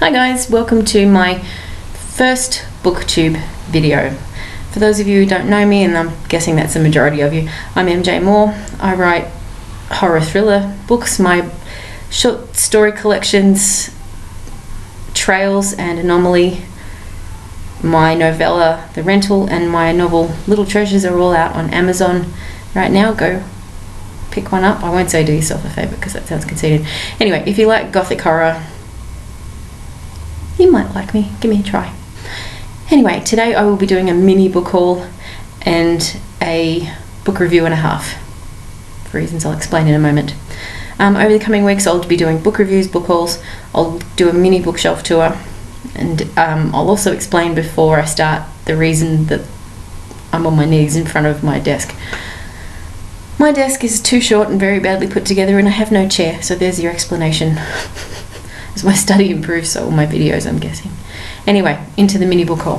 Hi guys, welcome to my first booktube video. For those of you who don't know me, and I'm guessing that's the majority of you, I'm MJ Moore. I write horror thriller books. My short story collections, Trails and Anomaly, my novella The Rental, and my novel Little Treasures are all out on Amazon right now. Go pick one up. I won't say do yourself a favour because that sounds conceited. Anyway, if you like gothic horror, you might like me. Give me a try. Anyway, today I will be doing a mini book haul and a book review and a half, for reasons I'll explain in a moment. Over the coming weeks I'll be doing book reviews, book hauls. I'll do a mini bookshelf tour, and I'll also explain before I start the reason that I'm on my knees in front of my desk. My desk is too short and very badly put together, and I have no chair, so there's your explanation. As my study improves, so will my videos, I'm guessing. Anyway, into the mini book haul.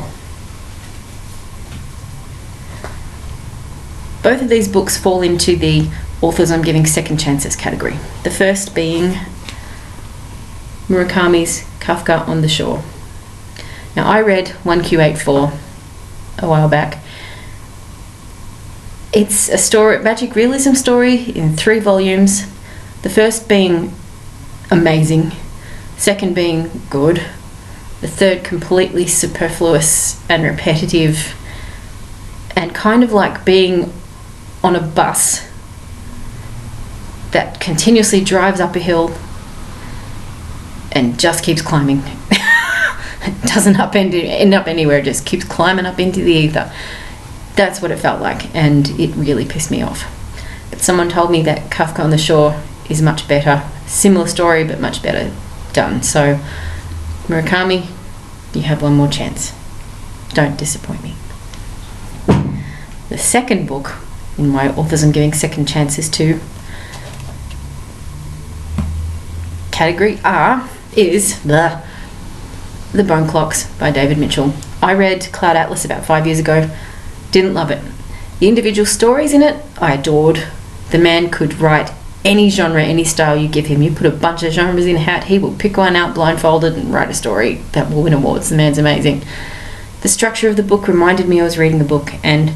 Both of these books fall into the authors I'm giving second chances category. The first being Murakami's Kafka on the Shore. Now, I read 1Q84 a while back. It's a story, magic realism story in 3 volumes. The first being amazing, second being good, the third completely superfluous and repetitive, and kind of like being on a bus that continuously drives up a hill and just keeps climbing. It doesn't end up anywhere, it just keeps climbing up into the ether. That's what it felt like, and it really pissed me off. But someone told me that Kafka on the Shore is much better. Similar story, but much better done. So, Murakami, you have one more chance. Don't disappoint me. The second book in my authors I'm giving second chances to category R is The Bone Clocks by David Mitchell. I read Cloud Atlas about 5 years ago. Didn't love it. The individual stories in it, I adored. The man could write any genre, any style you give him. You put a bunch of genres in a hat, he will pick one out blindfolded and write a story that will win awards. The man's amazing. The structure of the book reminded me I was reading a book, and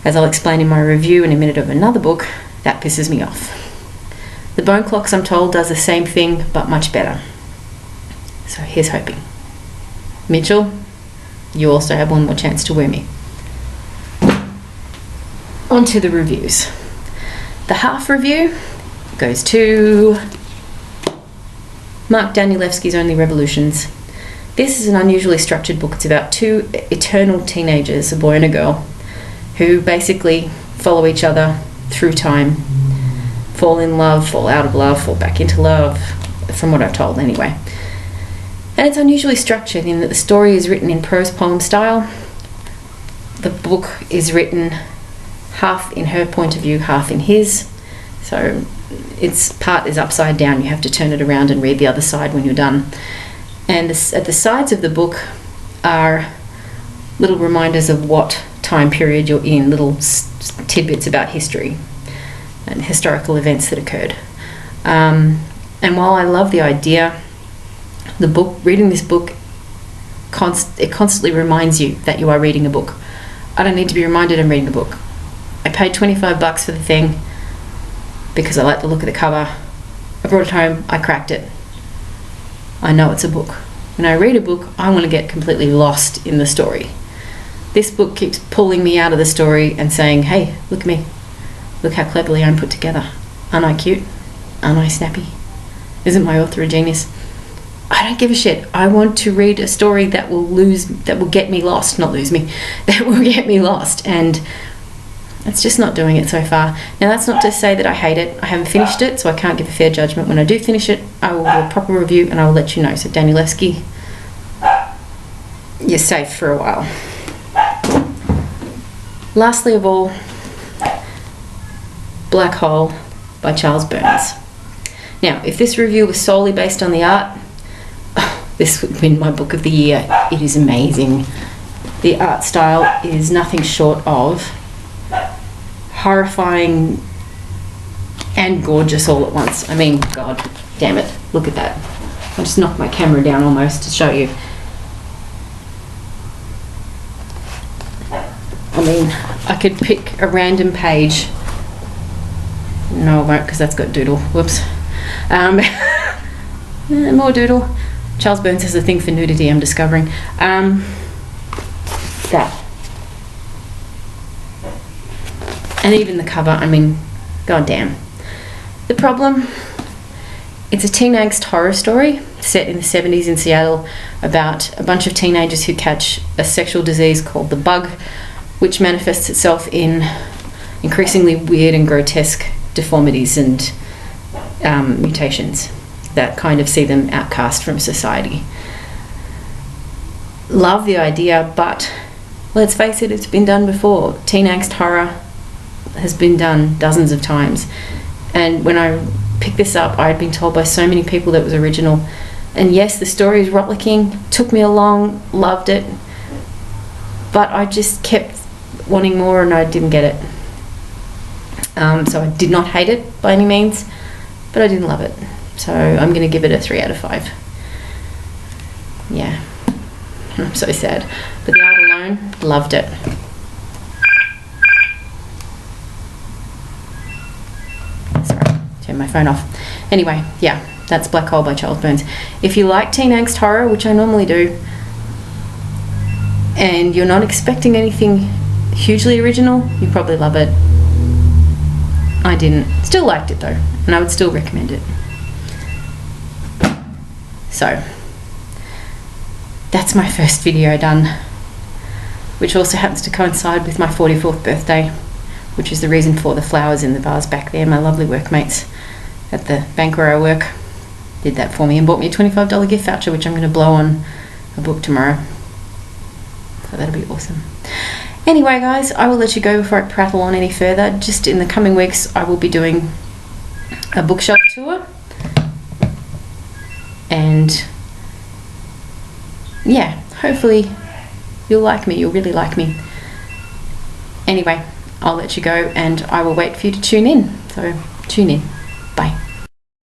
as I'll explain in my review in a minute of another book, that pisses me off. The Bone Clocks, I'm told, does the same thing but much better. So here's hoping. Mitchell, you also have one more chance to woo me. On to the reviews. The half review goes to Mark Danielewski's Only Revolutions. This is an unusually structured book. It's about 2 eternal teenagers, a boy and a girl, who basically follow each other through time, fall in love, fall out of love, fall back into love, from what I've told anyway. And it's unusually structured in that the story is written in prose poem style. The book is written half in her point of view, half in his. So its part is upside down. You have to turn it around and read the other side when you're done. And at the sides of the book are little reminders of what time period you're in, little tidbits about history and historical events that occurred. And while I love the idea, reading this book, it constantly reminds you that you are reading a book. I don't need to be reminded I'm reading a book. I paid $25 for the thing because I like the look of the cover. I brought it home, I cracked it. I know it's a book. When I read a book, I want to get completely lost in the story. This book keeps pulling me out of the story and saying, hey, look at me. Look how cleverly I'm put together. Aren't I cute? Aren't I snappy? Isn't my author a genius? I don't give a shit. I want to read a story that will get me lost, not lose me, that will get me lost, and it's just not doing it so far. Now, that's not to say that I hate it. I haven't finished it, so I can't give a fair judgment. When I do finish it, I will do a proper review and I will let you know. So, Danielewski, you're safe for a while. Lastly of all, Black Hole by Charles Burns. Now, if this review was solely based on the art, this would win my book of the year. It is amazing. The art style is nothing short of horrifying and gorgeous all at once. I mean, God damn it, look at that. I just knocked my camera down almost to show you. I mean, I could pick a random page. No, I won't, because that's got doodle. Whoops. More doodle. Charles Burns has a thing for nudity, I'm discovering. That. And even the cover, I mean, goddamn. The problem, it's a teen angst horror story set in the 70s in Seattle about a bunch of teenagers who catch a sexual disease called the bug, which manifests itself in increasingly weird and grotesque deformities and mutations that kind of see them outcast from society. Love the idea, but let's face it, it's been done before. Teen angst horror has been done dozens of times. And when I picked this up, I had been told by so many people that it was original. And yes, the story is rollicking, took me along, loved it, but I just kept wanting more and I didn't get it. So I did not hate it by any means, but I didn't love it. So I'm going to give it a 3 out of 5. Yeah, I'm so sad. But the art alone, loved it. Sorry, turn my phone off. Anyway, yeah, that's Black Hole by Charles Burns. If you like teen angst horror, which I normally do, and you're not expecting anything hugely original, you probably love it. I didn't. Still liked it though, and I would still recommend it. So, that's my first video done, which also happens to coincide with my 44th birthday, which is the reason for the flowers in the vase back there. My lovely workmates at the bank where I work did that for me and bought me a $25 gift voucher, which I'm going to blow on a book tomorrow. So that'll be awesome. Anyway, guys, I will let you go before I prattle on any further. Just in the coming weeks, I will be doing a bookshelf tour. And yeah, hopefully you'll like me. You'll really like me. Anyway, I'll let you go and I will wait for you to tune in. So tune in. Bye.